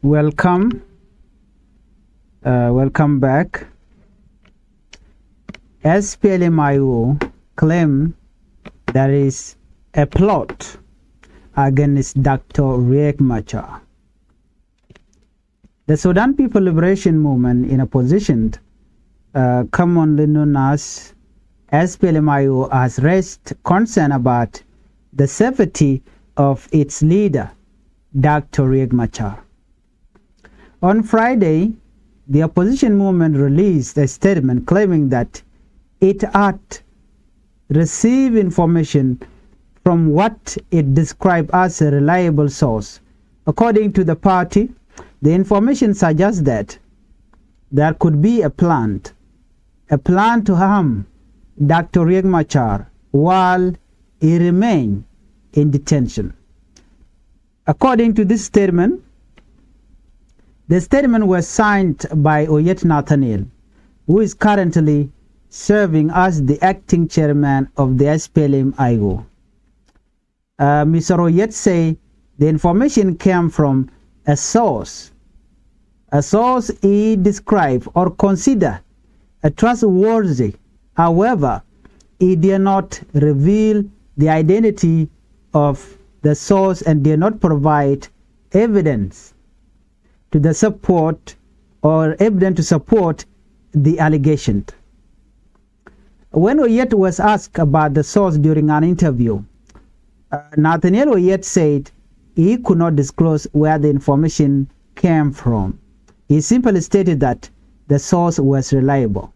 Welcome. Welcome back. SPLM claim there is a plot against Dr. Riek Machar. The Sudan People Liberation Movement, in a position commonly known as SPLM, has raised concern about the safety of its leader, Dr. Riek Machar. On Friday, the opposition movement released a statement claiming that it had received information from what it described as a reliable source. According to the party, the information suggests that there could be a plan to harm Dr. Riek Machar while he remained in detention. According to this statement, the statement was signed by Oyet Nathaniel, who is currently serving as the acting chairman of the SPLM-IO. Mr. Oyet said the information came from a source he described or considered trustworthy. However, he did not reveal the identity of the source and did not provide evidence to support the allegation. When Oyet was asked about the source during an interview, Nathaniel Oyet said he could not disclose where the information came from. He simply stated that the source was reliable.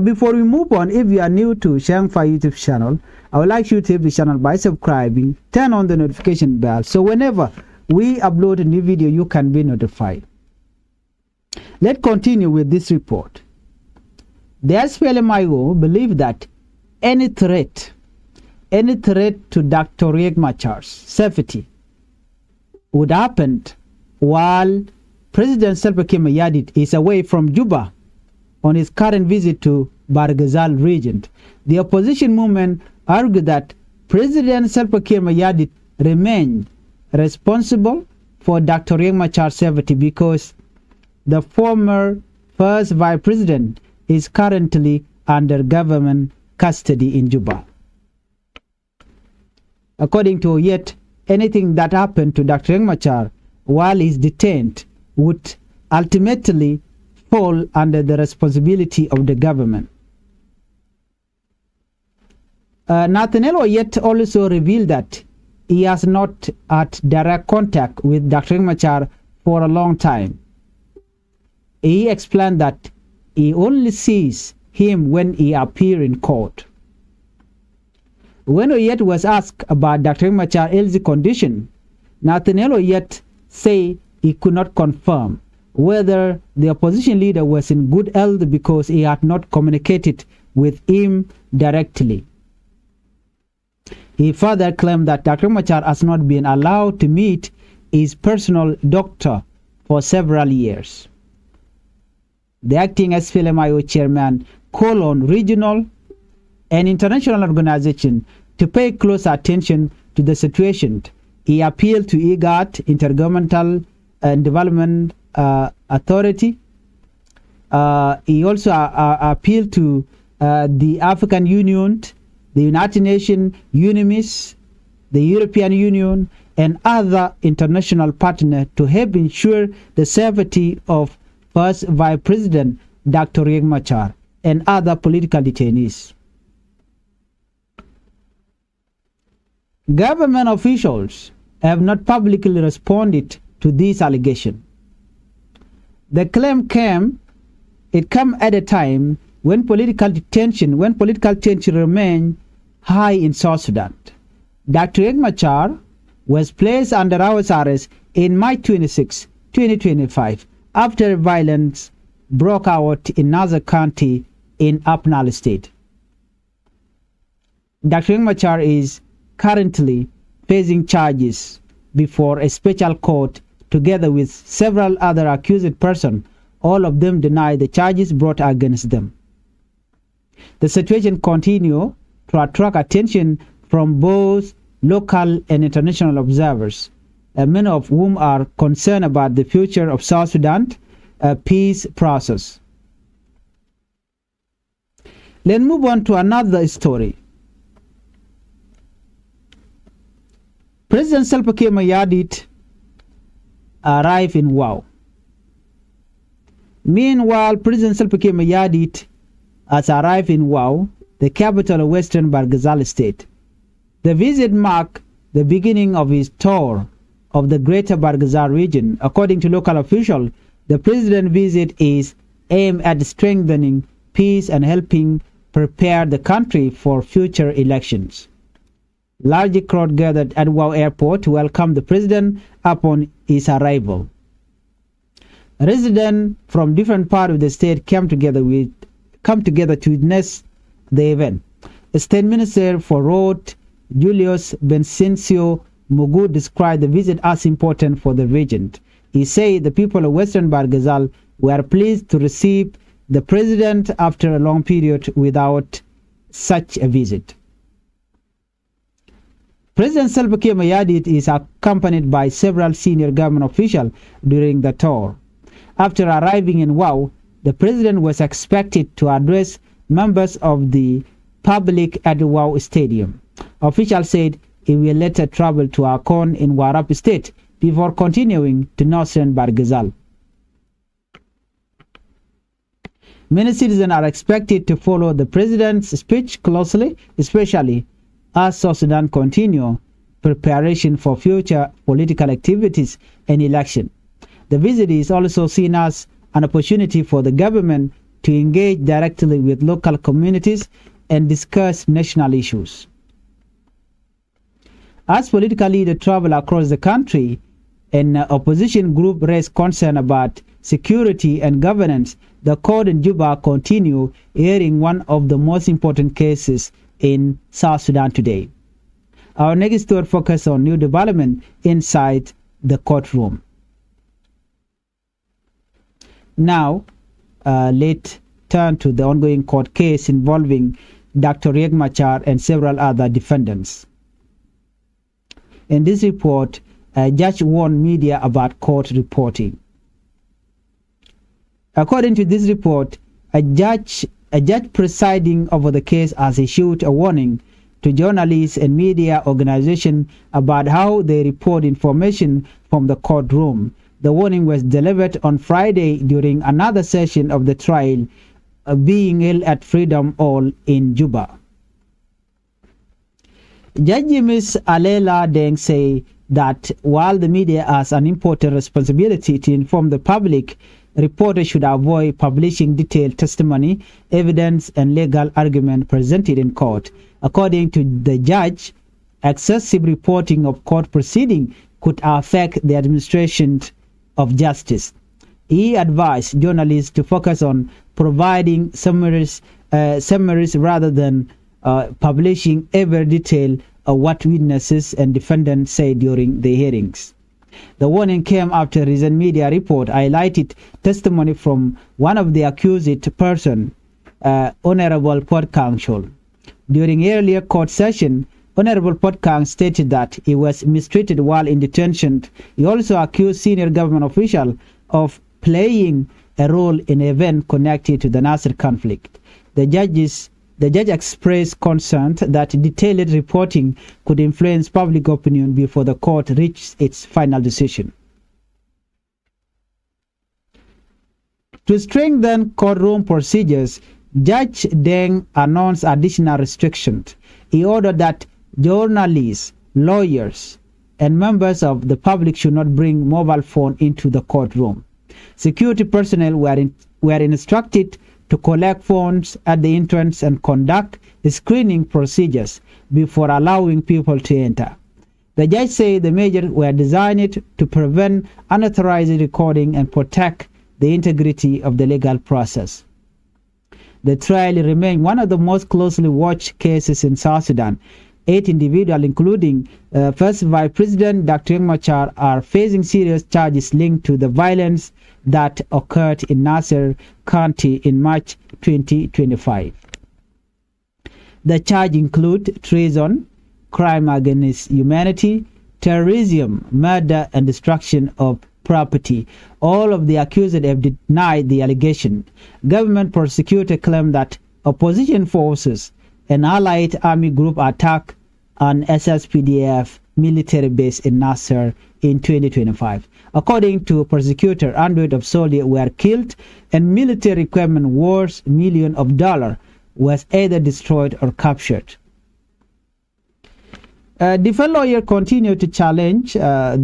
Before we move on, if you are new to Changfied YouTube channel, I would like you to help the channel by subscribing, turn on the notification bell, so whenever we upload a new video, you can be notified. Let's continue with this report. The SPLM-IO believe that any threat to Dr. Riek Machar's safety would happen while President Salva Kiir Mayardit is away from Juba on his current visit to Barghazal region. The opposition movement argued that President Salva Kiir Mayardit remained responsible for Dr. Riek Machar's safety because the former first vice president is currently under government custody in Juba. According to Oyet, anything that happened to Dr. Riek Machar while he's detained would ultimately fall under the responsibility of the government. Nathaniel Oyet also revealed that he has not had direct contact with Dr. Riek Machar for a long time. He explained that he only sees him when he appears in court. When Oyet was asked about Dr. Riek Machar's health condition, Nathaniel Oyet said he could not confirm whether the opposition leader was in good health because he had not communicated with him directly. He further claimed that Dr. Machar has not been allowed to meet his personal doctor for several years. The acting SPLM-IO chairman called on regional and international organizations to pay close attention to the situation. He appealed to IGAD, Intergovernmental Development Authority. He also appealed to the African Union, the United Nations, UNIMIS, the European Union, and other international partners to help ensure the safety of First Vice President Dr. Riek Machar and other political detainees. Government officials have not publicly responded to this allegation. The claim came at a time when political tension remained high in South Sudan. Dr. Riek Machar was placed under house arrest in March 26, 2025, after violence broke out in Nazar County in Upnal State. Dr. Riek Machar is currently facing charges before a special court together with several other accused persons. All of them deny the charges brought against them. The situation continues to attract attention from both local and international observers. many of whom are concerned about the future of South Sudan peace process. Let's move on to another story. President Salva Kiir Mayardit arrived in Wau. Meanwhile, President Salva Kiir Mayardit has arrived in Wau, the capital of Western Barghazal State. The visit marked the beginning of his tour of the Greater Barghazal region. According to local officials, the president's visit is aimed at strengthening peace and helping prepare the country for future elections. Large crowd gathered at Wau Airport to welcome the president upon his arrival. Residents from different parts of the state came together to witness the event. The State Minister for Road, Julius Bensencio Mugu, described the visit as important for the region. He said the people of Western Barghazal were pleased to receive the president after a long period without such a visit. President Salva Kiir Mayardit is accompanied by several senior government officials during the tour. After arriving in Wau, the president was expected to address members of the public at the Wau Stadium. Officials said he will later travel to Akon in Warrap State before continuing to northern Barghazal. Many citizens are expected to follow the president's speech closely, especially as South Sudan continue preparation for future political activities and election. The visit is also seen as an opportunity for the government to engage directly with local communities and discuss national issues. As political leaders travel across the country, an opposition group raised concern about security and governance. The court in Juba continue hearing one of the most important cases in South Sudan today. Our next story focuses on new development inside the courtroom. Now, let's turn to the ongoing court case involving Dr. Riek Machar and several other defendants. In this report, a judge warned media about court reporting. According to this report, a judge presiding over the case has issued a warning to journalists and media organizations about how they report information from the courtroom. The warning was delivered on Friday during another session of the trial being held at Freedom Hall in Juba. Judge James Alela Deng say that while the media has an important responsibility to inform the public, reporters should avoid publishing detailed testimony, evidence, and legal argument presented in court. According to the judge, excessive reporting of court proceedings could affect the administration of justice. He advised journalists to focus on providing summaries rather than publishing every detail of what witnesses and defendants say during the hearings. The warning came after recent media report highlighted testimony from one of the accused person, Honorable Port Counsel. During earlier court session, Honorable Port Counsel stated that he was mistreated while in detention. He also accused senior government official of playing a role in an event connected to the Nasser conflict. The judge expressed concern that detailed reporting could influence public opinion before the court reached its final decision. To strengthen courtroom procedures, Judge Deng announced additional restrictions. He ordered that journalists, lawyers, and members of the public should not bring mobile phone into the courtroom. Security personnel were instructed to collect phones at the entrance and conduct screening procedures before allowing people to enter. The judge said the measures were designed to prevent unauthorized recording and protect the integrity of the legal process. The trial remained one of the most closely watched cases in South Sudan. 8 individuals, including First Vice President Dr. Machar, are facing serious charges linked to the violence that occurred in Nasser County in March 2025. The charge include treason, crime against humanity, terrorism, murder, and destruction of property. All of the accused have denied the allegation. Government prosecutor claimed that opposition forces and allied army group attacked an SSPDF military base in Nasser in 2025. According to prosecutor, hundreds of soldiers were killed and military equipment worth millions of dollars was either destroyed or captured. Defense lawyer continued to challenge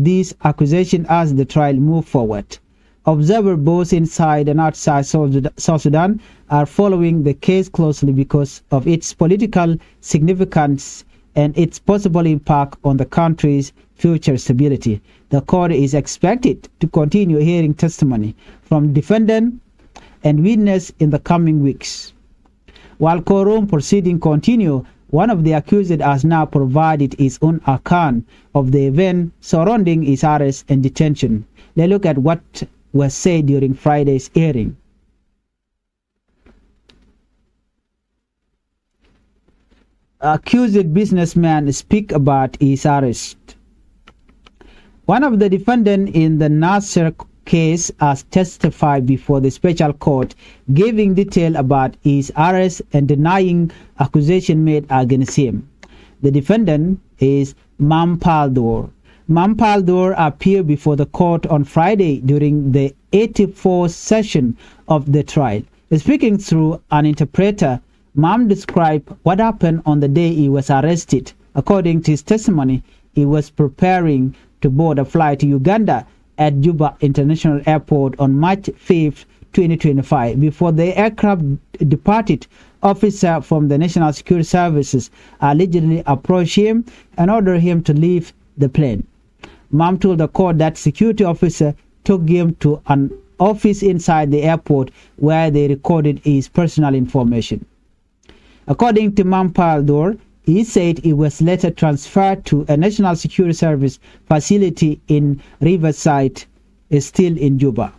these accusations as the trial moved forward. Observers both inside and outside South Sudan are following the case closely because of its political significance and its possible impact on the country's future stability. The court is expected to continue hearing testimony from defendant and witness in the coming weeks. While courtroom proceedings continue, one of the accused has now provided his own account of the event surrounding his arrest and detention. Let's look at what was said during Friday's hearing. Accused businessman speak about his arrest. One of the defendants in the Nasser case has testified before the special court, giving detail about his arrest and denying accusation made against him. The defendant is Mampaldor. Mampaldor appeared before the court on Friday during the 84th session of the trial. Speaking through an interpreter, Mam described what happened on the day he was arrested. According to his testimony, he was preparing to board a flight to Uganda at Juba International Airport on March 5, 2025. Before the aircraft departed, officer from the National Security Services allegedly approached him and ordered him to leave the plane. Mam told the court that security officer took him to an office inside the airport where they recorded his personal information. According to Mampaldor, he said he was later transferred to a National Security Service facility in Riverside, still in Juba.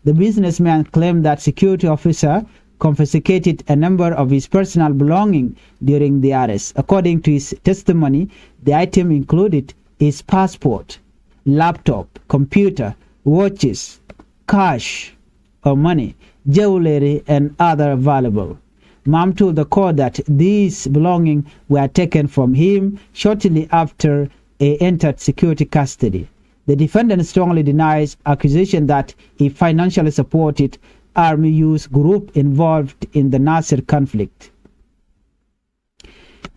The businessman claimed that security officer confiscated a number of his personal belongings during the arrest. According to his testimony, the item included his passport, laptop, computer, watches, cash or money, jewelry, and other valuables. Mam told the court that these belongings were taken from him shortly after he entered security custody. The defendant strongly denies accusation that he financially supported army youth group involved in the Nasser conflict.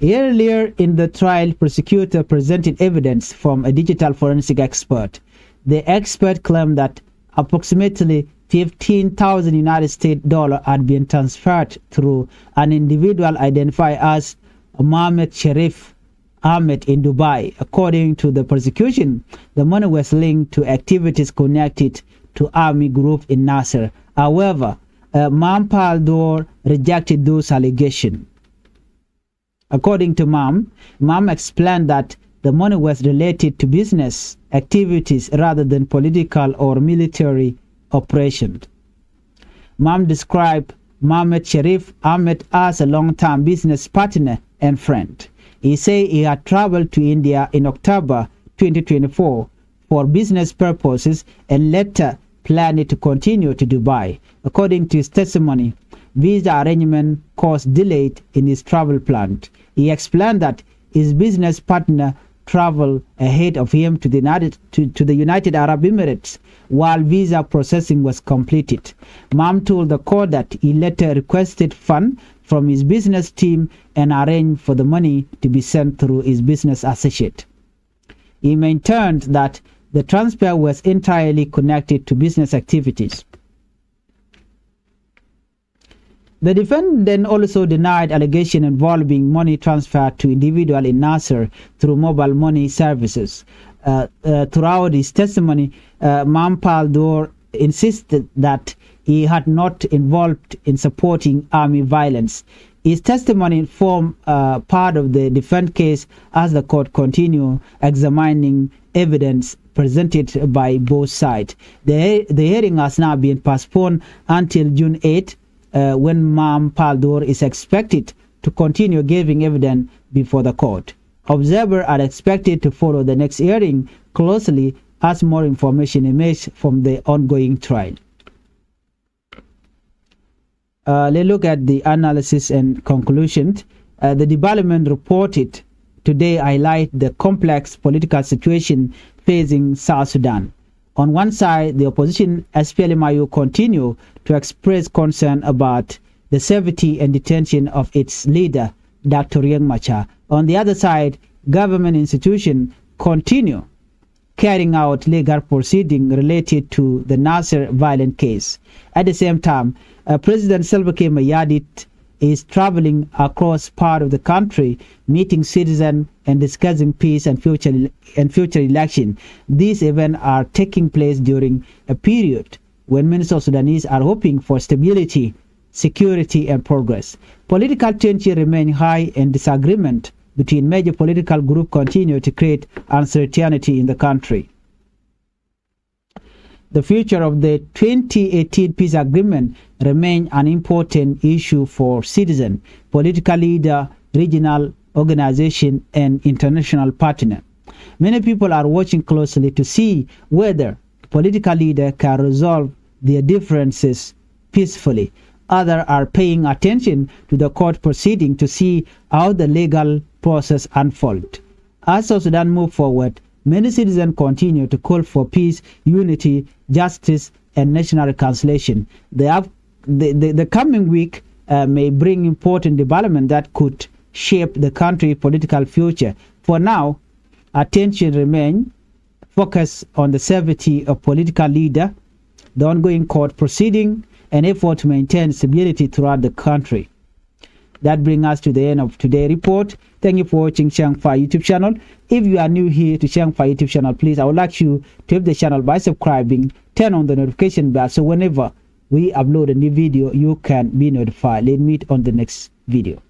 Earlier in the trial, prosecutor presented evidence from a digital forensic expert. The expert claimed that approximately 15,000 United States dollars had been transferred through an individual identified as Mohammed Sharif Ahmed in Dubai. According to the prosecution, the money was linked to activities connected to army group in Nasser. However, Mampaldor rejected those allegations. According to Mam explained that the money was related to business activities rather than political or military operation. Mam described Mohammed Sharif Ahmed as a long-term business partner and friend. He said he had traveled to India in October 2024 for business purposes and later planned to continue to Dubai. According to his testimony, visa arrangement caused delay in his travel plan. He explained that his business partner traveled ahead of him to the United Arab Emirates while visa processing was completed. Mam told the court that he later requested funds from his business team and arranged for the money to be sent through his business associate. He maintained that the transfer was entirely connected to business activities. The defendant also denied allegation involving money transfer to individual in Nasser through mobile money services. Throughout his testimony, Mampaldor insisted that he had not involved in supporting army violence. His testimony formed part of the defense case as the court continued examining evidence presented by both sides. The hearing has now been postponed until June 8, when Mampaldor is expected to continue giving evidence before the court. Observers are expected to follow the next hearing closely as more information emerges from the ongoing trial. Let's look at the analysis and conclusions. The development reported today highlight the complex political situation facing South Sudan. On one side, the opposition SPLM continue to express concern about the safety and detention of its leader, Dr. Riek Machar. On the other side, government institutions continue carrying out legal proceedings related to the Nasser violent case. At the same time, President Salva Kiir Mayardit is traveling across part of the country, meeting citizens and discussing peace and future election. These events are taking place during a period when many South Sudanese are hoping for stability, security, and progress. Political tension remain high, and disagreement between major political groups continue to create uncertainty in the country. The future of the 2018 peace agreement remains an important issue for citizens, political leaders, regional organizations, and international partners. Many people are watching closely to see whether political leaders can resolve their differences peacefully. Others are paying attention to the court proceeding to see how the legal process unfolds. As South Sudan moves forward, many citizens continue to call for peace, unity, justice, and national reconciliation. The coming week may bring important development that could shape the country's political future. For now, attention remains focused on the safety of political leaders, the ongoing court proceeding, and effort to maintain stability throughout the country. That brings us to the end of today's report. Thank you for watching Changfied YouTube channel. If you are new here to Changfied YouTube channel, please, I would like you to help the channel by subscribing, turn on the notification bell so whenever we upload a new video, you can be notified. Let's meet on the next video.